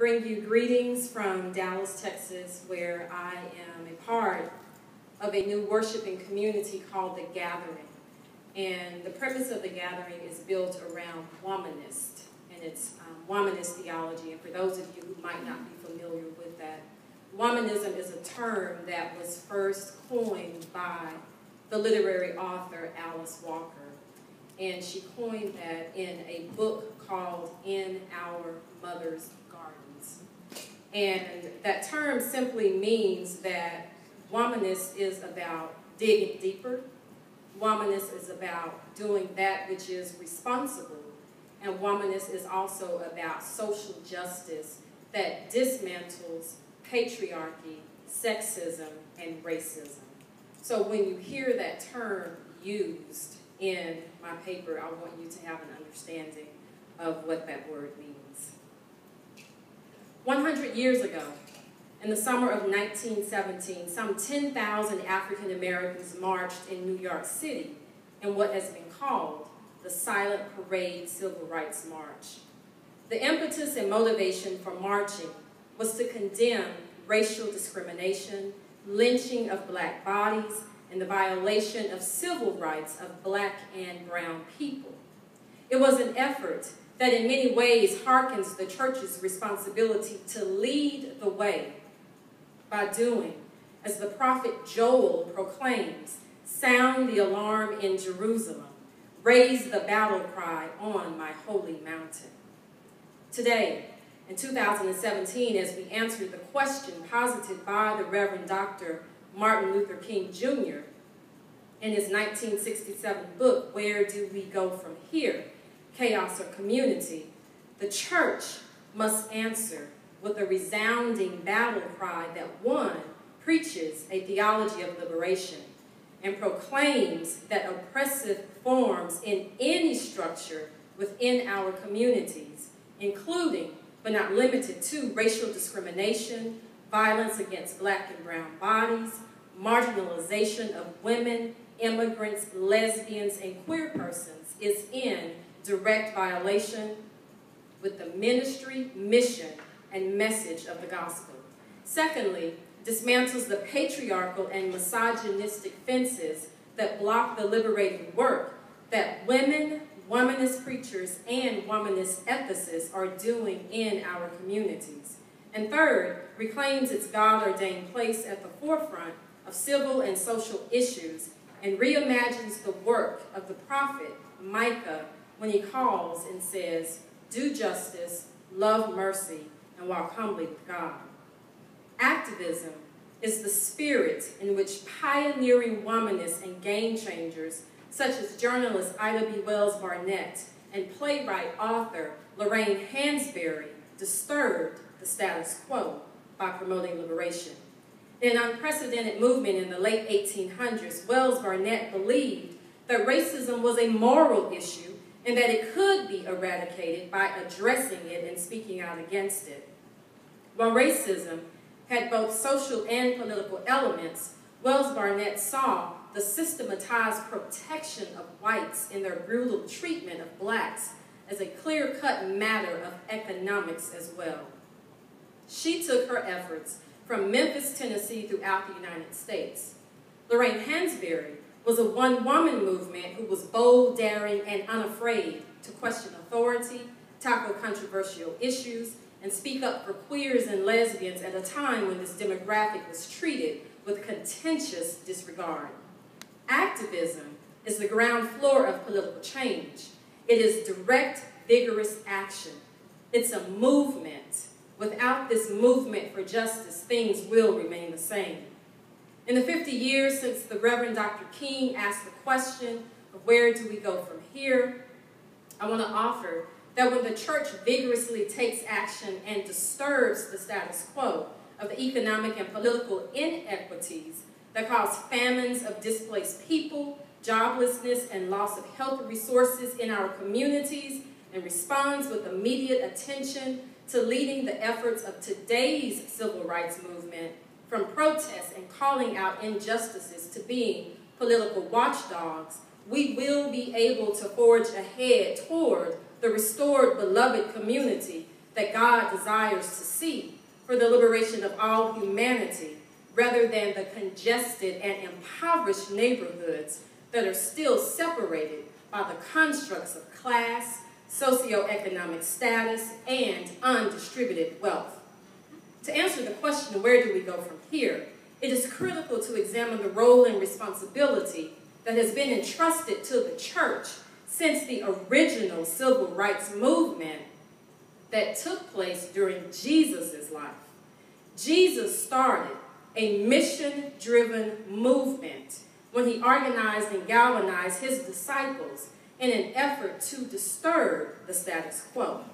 bring you greetings from Dallas, Texas, where I am a part of a new worshiping community called The Gathering. And the premise of The Gathering is built around womanist, and it's womanist theology. And for those of you who might not be familiar with that, womanism is a term that was first coined by the literary author Alice Walker. And she coined that in a book called In Our Mother's Gardens. And that term simply means that womanist is about digging deeper. Womanist is about doing that which is responsible. And womanist is also about social justice that dismantles patriarchy, sexism, and racism. So when you hear that term used in my paper, I want you to have an understanding of what that word means. 100 years ago, in the summer of 1917, some 10,000 African Americans marched in New York City in what has been called the Silent Parade Civil Rights March. The impetus and motivation for marching was to condemn racial discrimination, lynching of black bodies, and the violation of civil rights of black and brown people. It was an effort that in many ways harkens the church's responsibility to lead the way by doing, as the prophet Joel proclaims, sound the alarm in Jerusalem, raise the battle cry on my holy mountain. Today, in 2017, as we answer the question posited by the Reverend Dr. Martin Luther King Jr. in his 1967 book, Where Do We Go From Here? Chaos or Community, the church must answer with a resounding battle cry that, one, preaches a theology of liberation and proclaims that oppressive forms in any structure within our communities, including but not limited to racial discrimination, violence against black and brown bodies, marginalization of women, immigrants, lesbians, and queer persons, is in direct violation with the ministry, mission, and message of the gospel. Secondly, dismantles the patriarchal and misogynistic fences that block the liberating work that women, womanist preachers, and womanist ethicists are doing in our communities. And third, reclaims its God-ordained place at the forefront of civil and social issues and reimagines the work of the prophet Micah when he calls and says, do justice, love mercy, and walk humbly with God. Activism is the spirit in which pioneering womanists and game changers such as journalist Ida B. Wells Barnett and playwright author Lorraine Hansberry disturbed the status quo by promoting liberation. In an unprecedented movement in the late 1800s, Wells Barnett believed that racism was a moral issue and that it could be eradicated by addressing it and speaking out against it. While racism had both social and political elements, Wells Barnett saw the systematized protection of whites in their brutal treatment of blacks as a clear-cut matter of economics as well. She took her efforts from Memphis, Tennessee throughout the United States. Lorraine Hansberry was a one-woman movement who was bold, daring, and unafraid to question authority, tackle controversial issues, and speak up for queers and lesbians at a time when this demographic was treated with contentious disregard. Activism is the ground floor of political change. It is direct, vigorous action. It's a movement. Without this movement for justice, things will remain the same. In the 50 years since the Reverend Dr. King asked the question of where do we go from here, I want to offer that when the church vigorously takes action and disturbs the status quo of the economic and political inequities that cause famines of displaced people, joblessness, and loss of health resources in our communities, and responds with immediate attention to leading the efforts of today's civil rights movement, from protests and calling out injustices to being political watchdogs, we will be able to forge ahead toward the restored beloved community that God desires to see for the liberation of all humanity, rather than the congested and impoverished neighborhoods that are still separated by the constructs of class, socioeconomic status, and undistributed wealth. To answer the question, where do we go from here, it is critical to examine the role and responsibility that has been entrusted to the church since the original civil rights movement that took place during Jesus' life. Jesus started a mission-driven movement when he organized and galvanized his disciples in an effort to disturb the status quo.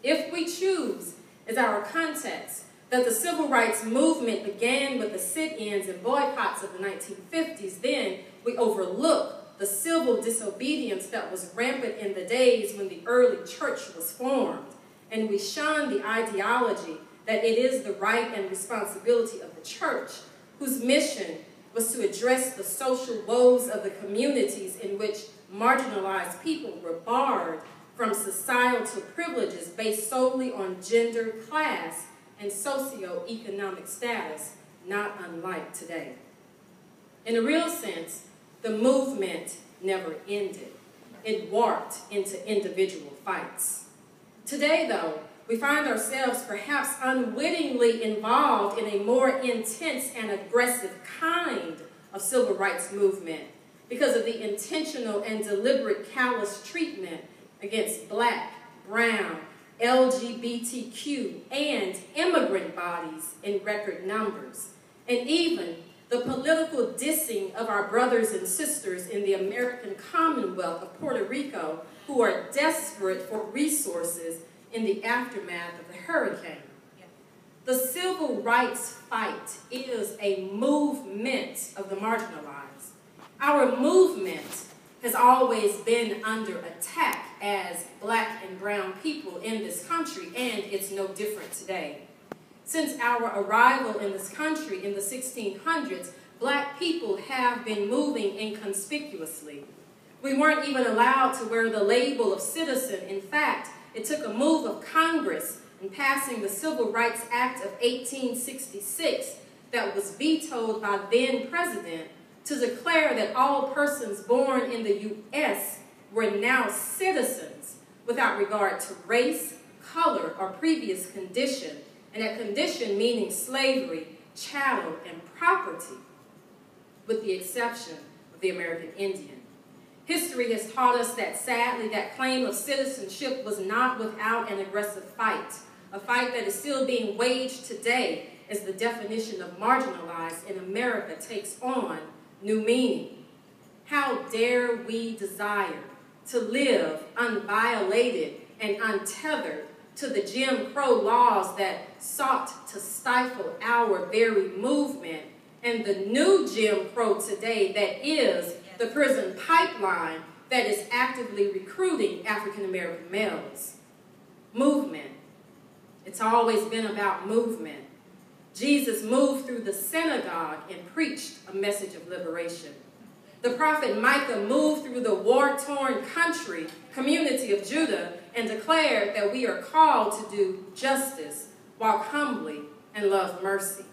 If we choose as our context that the civil rights movement began with the sit-ins and boycotts of the 1950s, then we overlook the civil disobedience that was rampant in the days when the early church was formed, and we shun the ideology that it is the right and responsibility of the church, whose mission was to address the social woes of the communities in which marginalized people were barred from societal privileges based solely on gender, class, and socioeconomic status, not unlike today. In a real sense, the movement never ended. It warped into individual fights. Today, though, we find ourselves perhaps unwittingly involved in a more intense and aggressive kind of civil rights movement because of the intentional and deliberate callous treatment against Black, brown, LGBTQ, and immigrant bodies in record numbers, and even the political dissing of our brothers and sisters in the American Commonwealth of Puerto Rico who are desperate for resources in the aftermath of the hurricane. The civil rights fight is a movement of the marginalized. Our movement has always been under attack as Black and brown people in this country, and it's no different today. Since our arrival in this country in the 1600s, Black people have been moving inconspicuously. We weren't even allowed to wear the label of citizen. In fact, it took a move of Congress in passing the Civil Rights Act of 1866 that was vetoed by then-President to declare that all persons born in the U.S. were now citizens without regard to race, color, or previous condition, and that condition meaning slavery, chattel, and property, with the exception of the American Indian. History has taught us that, sadly, that claim of citizenship was not without an aggressive fight, a fight that is still being waged today as the definition of marginalized in America takes on new meaning. How dare we desire to live unviolated and untethered to the Jim Crow laws that sought to stifle our very movement, and the new Jim Crow today that is the prison pipeline that is actively recruiting African American males. Movement. It's always been about movement. Jesus moved through the synagogue and preached a message of liberation. The prophet Micah moved through the war-torn community of Judah and declared that we are called to do justice, walk humbly, and love mercy.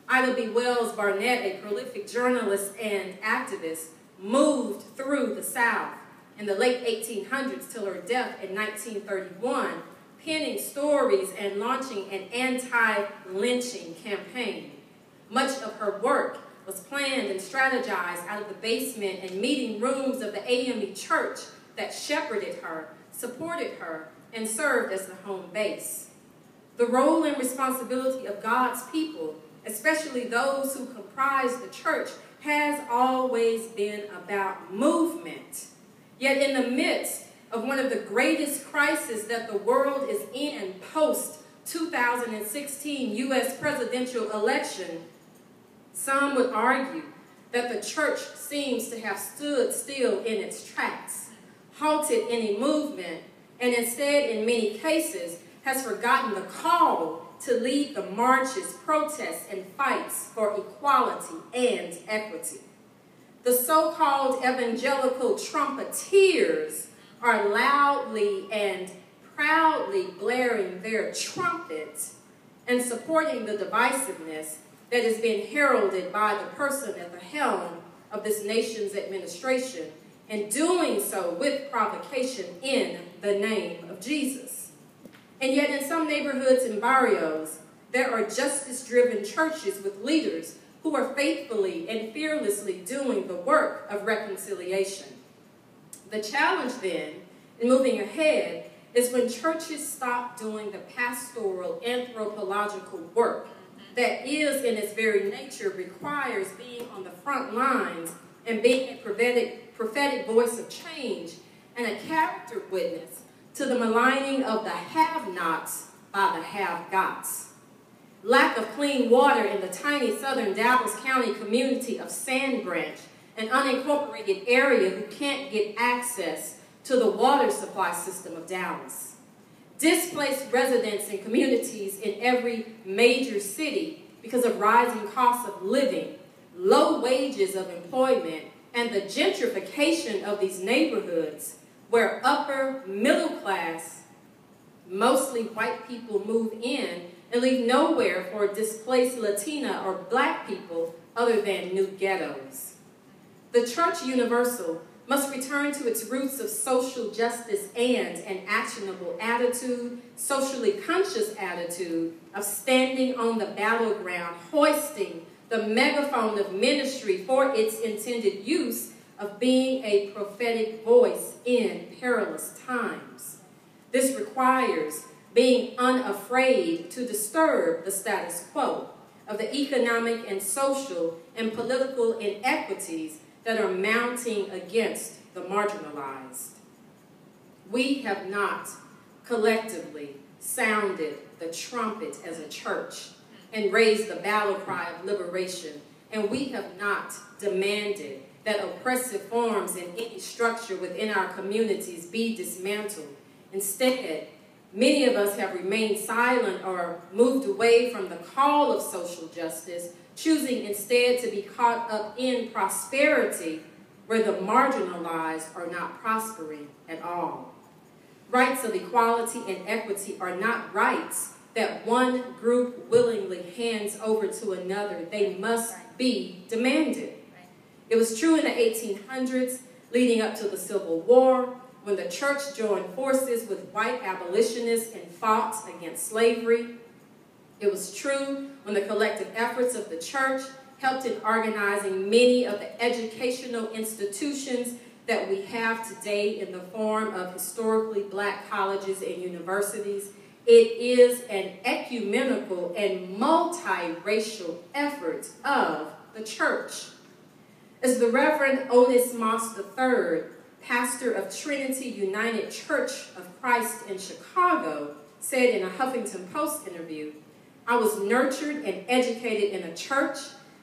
Ida B. Wells Barnett, a prolific journalist and activist, moved through the South in the late 1800s till her death in 1931, penning stories and launching an anti-lynching campaign. Much of her work was planned and strategized out of the basement and meeting rooms of the AME church that shepherded her, supported her, and served as the home base. The role and responsibility of God's people, especially those who comprise the church, has always been about movement. Yet in the midst of one of the greatest crises that the world is in post-2016 U.S. presidential election, some would argue that the church seems to have stood still in its tracks, halted any movement, and instead, in many cases, has forgotten the call to lead the marches, protests, and fights for equality and equity. The so-called evangelical trumpeters are loudly and proudly blaring their trumpet and supporting the divisiveness that is being heralded by the person at the helm of this nation's administration, and doing so with provocation in the name of Jesus. And yet in some neighborhoods and barrios, there are justice-driven churches with leaders who are faithfully and fearlessly doing the work of reconciliation. The challenge then, in moving ahead, is when churches stop doing the pastoral anthropological work that is, in its very nature, requires being on the front lines and being a prophetic voice of change and a character witness to the maligning of the have-nots by the have-gots. Lack of clean water in the tiny southern Dallas County community of Sand Branch, an unincorporated area who can't get access to the water supply system of Dallas. Displaced residents and communities in every major city because of rising costs of living, low wages of employment, and the gentrification of these neighborhoods where upper middle class, mostly white people move in and leave nowhere for displaced Latina or black people other than new ghettos. The Church Universal must return to its roots of social justice and an actionable attitude, socially conscious attitude of standing on the battleground, hoisting the megaphone of ministry for its intended use of being a prophetic voice in perilous times. This requires being unafraid to disturb the status quo of the economic and social and political inequities that are mounting against the marginalized. We have not collectively sounded the trumpet as a church and raised the battle cry of liberation, and we have not demanded that oppressive forms in any structure within our communities be dismantled. Instead, many of us have remained silent or moved away from the call of social justice, choosing instead to be caught up in prosperity where the marginalized are not prospering at all. Rights of equality and equity are not rights that one group willingly hands over to another. They must be demanded. It was true in the 1800s, leading up to the Civil War, when the church joined forces with white abolitionists and fought against slavery. It was true when the collective efforts of the church helped in organizing many of the educational institutions that we have today in the form of historically black colleges and universities. It is an ecumenical and multiracial effort of the church. As the Reverend Otis Moss III, pastor of Trinity United Church of Christ in Chicago, said in a Huffington Post interview, "I was nurtured and educated in a church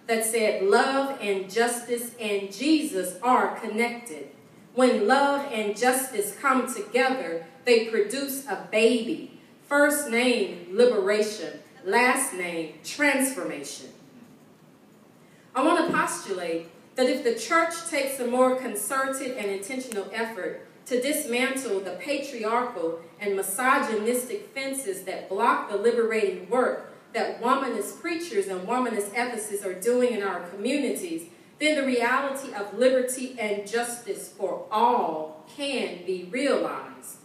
that said love and justice and Jesus are connected. When love and justice come together, they produce a baby. First name, liberation. Last name, transformation." I want to postulate that if the church takes a more concerted and intentional effort to dismantle the patriarchal and misogynistic fences that block the liberating work that womanist preachers and womanist ethicists are doing in our communities, then the reality of liberty and justice for all can be realized.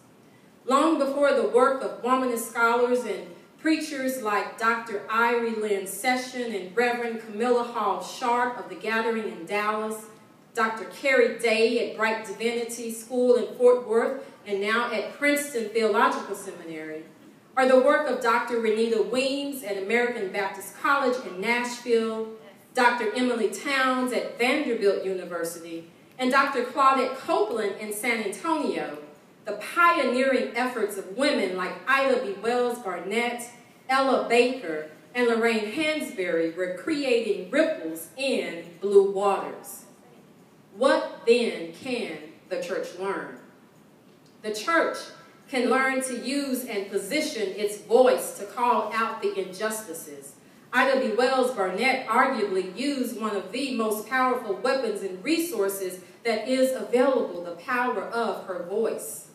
Long before the work of womanist scholars and preachers like Dr. Irie Lynn Session and Reverend Camilla Hall Sharp of the Gathering in Dallas, Dr. Carrie Day at Bright Divinity School in Fort Worth, and now at Princeton Theological Seminary, or the work of Dr. Renita Weems at American Baptist College in Nashville, Dr. Emily Towns at Vanderbilt University, and Dr. Claudette Copeland in San Antonio, the pioneering efforts of women like Ida B. Wells Barnett, Ella Baker, and Lorraine Hansberry were creating ripples in blue waters. What then can the church learn? The church can learn to use and position its voice to call out the injustices. Ida B. Wells Barnett arguably used one of the most powerful weapons and resources that is available, the power of her voice.